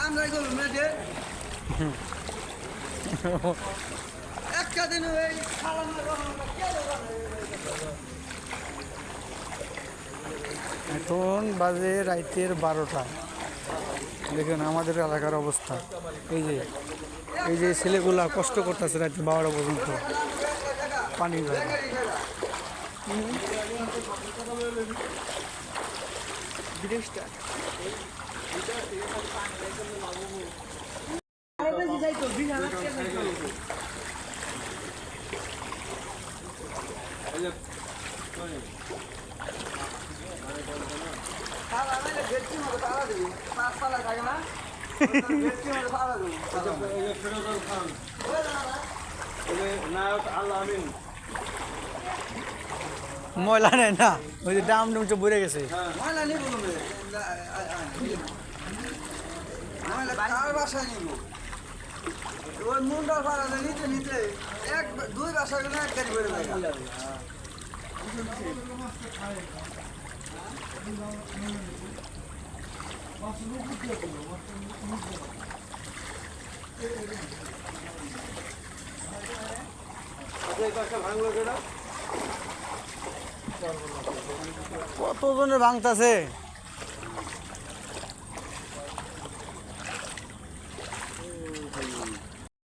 আমরা গরু মেয়েদের একটা দিন ওই এখন বাজে রাতের 12টা। দেখুন আমাদের এলাকার অবস্থা। এই যে ছেলেগুলা কষ্ট করতেছে রাত 12টা পর্যন্ত পানি ধরে। ময়লা নেই না, ওই যে ডাম ডুম সব ভরে গেছে। ময়লা নিব কার বাসায় নিব ওই মুন্ডার ভাড়া নিতে নিতে এক দুই বাসা গেলে এক গাড়ি ভরে যায়। কতজনের ভাঙতাছে।